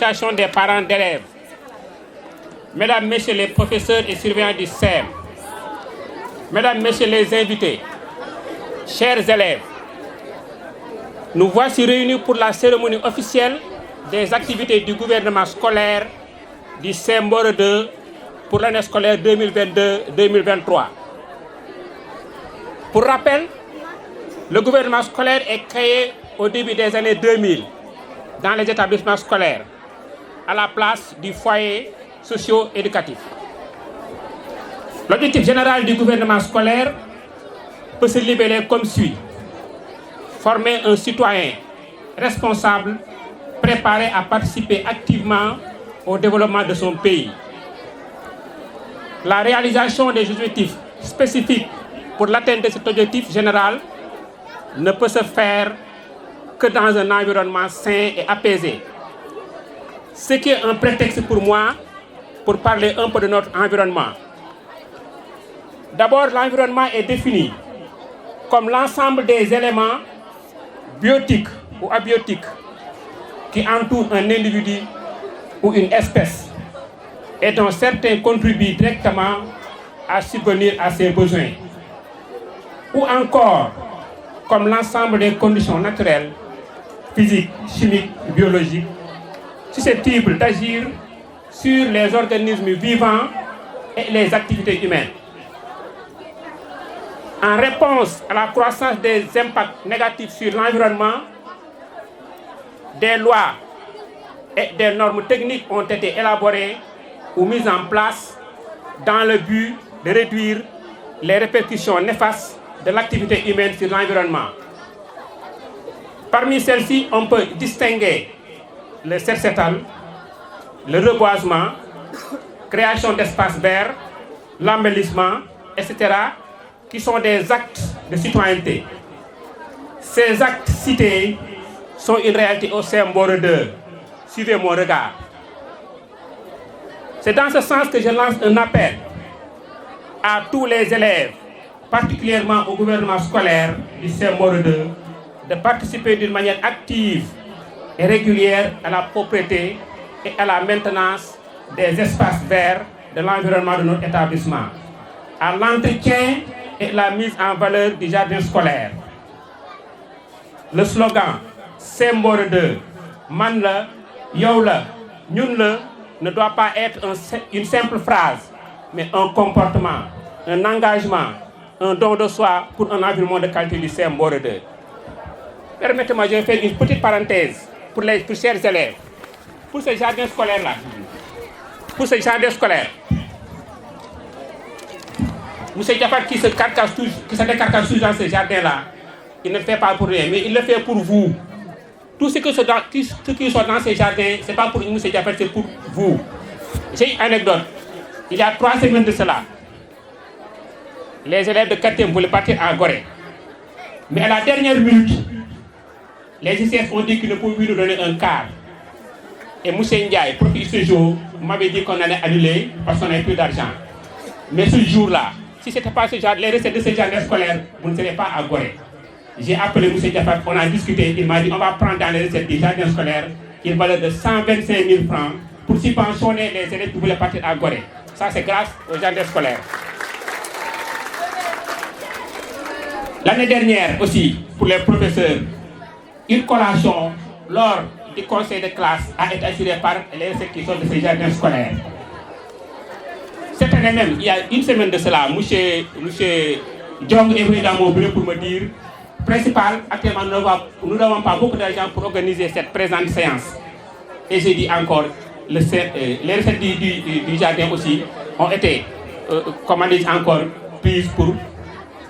Association des parents d'élèves, Mesdames, Messieurs les professeurs et surveillants du SEM, Mesdames, Messieurs les invités, chers élèves, nous voici réunis pour la cérémonie officielle des activités du gouvernement scolaire du SEM Mboro 2 pour l'année scolaire 2022-2023. Pour rappel, le gouvernement scolaire est créé au début des années 2000 dans les établissements scolaires, à la place du foyer socio-éducatif. L'objectif général du gouvernement scolaire peut se libeller comme suit: former un citoyen responsable, préparé à participer activement au développement de son pays. La réalisation des objectifs spécifiques pour l'atteinte de cet objectif général ne peut se faire que dans un environnement sain et apaisé. Ce qui est un prétexte pour moi pour parler un peu de notre environnement. D'abord, l'environnement est défini comme l'ensemble des éléments biotiques ou abiotiques qui entourent un individu ou une espèce et dont certains contribuent directement à subvenir à ses besoins. Ou encore comme l'ensemble des conditions naturelles, physiques, chimiques, biologiques, susceptibles d'agir sur les organismes vivants et les activités humaines. En réponse à la croissance des impacts négatifs sur l'environnement, des lois et des normes techniques ont été élaborées ou mises en place dans le but de réduire les répercussions néfastes de l'activité humaine sur l'environnement. Parmi celles-ci, on peut distinguer le set-setal, le reboisement, création d'espaces verts, l'embellissement, etc., qui sont des actes de citoyenneté. Ces actes cités sont une réalité au SEM Mboro 2. Suivez mon regard. C'est dans ce sens que je lance un appel à tous les élèves, particulièrement au gouvernement scolaire du SEM Mboro 2, de participer d'une manière active et régulière à la propriété et à la maintenance des espaces verts de l'environnement de notre établissement, à l'entretien et la mise en valeur du jardin scolaire. Le slogan SEM Mboro 2, man la, yow la, ñun la, ne doit pas être une simple phrase, mais un comportement, un engagement, un don de soi pour un environnement de qualité du SEM Mboro 2. Permettez-moi, je vais faire une petite parenthèse pour les chers élèves. Pour ce jardin scolaire-là, M. Diafat qui se décarcasse toujours dans ce jardin-là, il ne le fait pas pour rien, mais il le fait pour vous. Tout ce qui sont dans ces jardins, ce n'est pas pour M. Diafat, c'est pour vous. J'ai une anecdote. Il y a 3 semaines de cela, les élèves de 4e voulaient partir à Gorée. Mais à la dernière minute, les ICF ont dit qu'ils ne pouvaient plus nous donner un quart. Et M. Ndiaye, professeur ce jour, m'avait dit qu'on allait annuler parce qu'on n'avait plus d'argent. Mais ce jour-là, si ce n'était pas ce genre, les recettes de ce jardin scolaire, vous ne serez pas à Gorée. J'ai appelé M. Diafat, on a discuté, il m'a dit on va prendre dans les recettes du jardin scolaire une valeur de 125 000 francs pour subventionner les élèves qui voulaient partir à Gorée. Ça, c'est grâce au jardin scolaire. L'année dernière aussi, pour les professeurs, une collation lors du conseil de classe a été assurée par les institutions de ces jardins scolaires. Cette année même, il y a une semaine de cela, M. Djong est venu dans mon bureau pour me dire: principal, actuellement nous n'avons pas beaucoup d'argent pour organiser cette présente séance. Et j'ai dit encore, les recettes du jardin aussi ont été, encore prises pour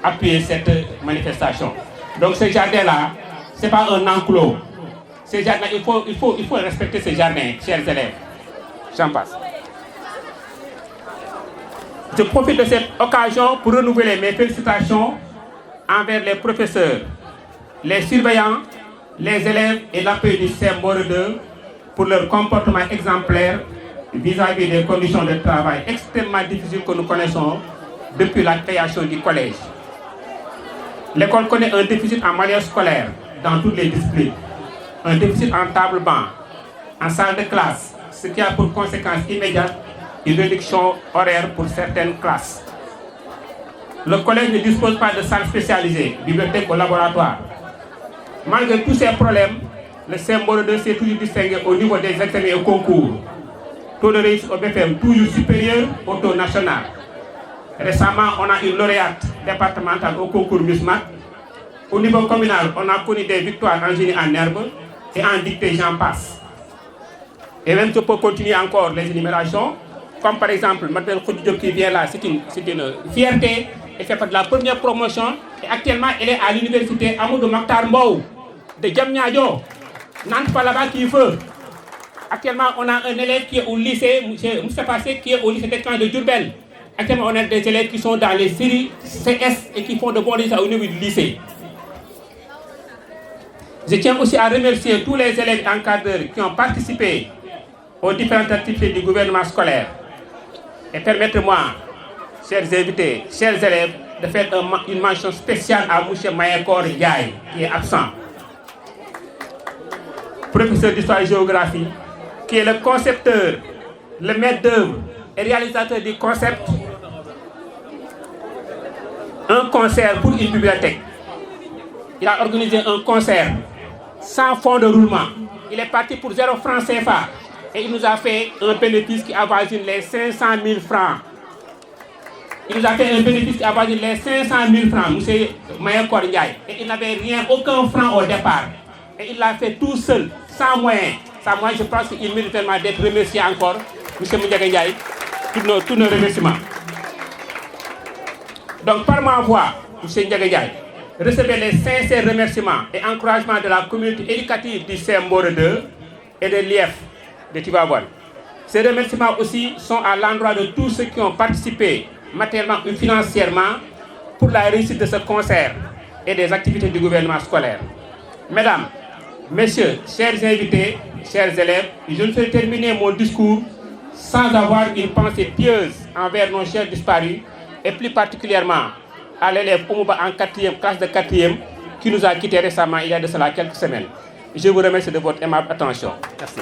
appuyer cette manifestation. Donc ce jardin-là, ce n'est pas un enclos. Ce jardin, il faut respecter ce jardin, chers élèves. J'en passe. Je profite de cette occasion pour renouveler mes félicitations envers les professeurs, les surveillants, les élèves et l'appui du SEM Mboro 2 pour leur comportement exemplaire vis-à-vis des conditions de travail extrêmement difficiles que nous connaissons depuis la création du collège. L'école connaît un déficit en manuel scolaire dans toutes les disciplines, un déficit en table-banc, en salle de classe, ce qui a pour conséquence immédiate une réduction horaire pour certaines classes. Le collège ne dispose pas de salles spécialisées, bibliothèque ou laboratoire. Malgré tous ces problèmes, le CM 2 s'est toujours distingué au niveau des examens et concours. Taux de réussite au BFM toujours supérieur au taux national. Récemment, on a une lauréate départementale au concours MUSMAT. Au niveau communal, on a connu des victoires en génie en herbe et en dictée, j'en passe. Et même je peux continuer encore les énumérations, comme par exemple, Mme Khoudjoub qui vient là, c'est une fierté, elle fait partie de la première promotion, et actuellement elle est à l'université Amadou Mokhtar Mbow de Diamniadio, Nantes par là-bas qui veut. Actuellement, on a un élève qui est au lycée, M. Moussa Passé, qui est au lycée d'écran de Diourbel. Actuellement, on a des élèves qui sont dans les séries CS et qui font de bons résultats au niveau du lycée. Je tiens aussi à remercier tous les élèves encadreurs qui ont participé aux différentes activités du gouvernement scolaire. Et permettez-moi, chers invités, chers élèves, de faire une mention spéciale à M. Mayekor Ndiaye, qui est absent. Professeur d'histoire et géographie, qui est le concepteur, le maître d'œuvre et réalisateur du concept Un concert pour une bibliothèque. Il a organisé un concert sans fonds de roulement. Il est parti pour 0 francs CFA et il nous a fait un bénéfice qui avoisine les 500 000 francs. Il nous a fait un bénéfice qui avoisine les 500 000 francs, M. Mayekor Ndiaye. Et il n'avait rien, aucun franc au départ. Et il l'a fait tout seul, sans moyens. Sans moyens, je pense qu'il mérite tellement d'être remercié encore, M. Ndiaga Ndiaye, tous nos remerciements. Donc, par ma voix, M. Ndiaga Ndiaye, recevez les sincères remerciements et encouragements de la communauté éducative du CM 2 et de l'IF de Tivaouane. Ces remerciements aussi sont à l'endroit de tous ceux qui ont participé matériellement ou financièrement pour la réussite de ce concert et des activités du gouvernement scolaire. Mesdames, Messieurs, chers invités, chers élèves, je ne vais terminer mon discours sans avoir une pensée pieuse envers nos chers disparus et plus particulièrement à l'élève Oumouba en 4e, classe de 4e, qui nous a quittés récemment il y a de cela quelques semaines. Je vous remercie de votre aimable attention. Merci.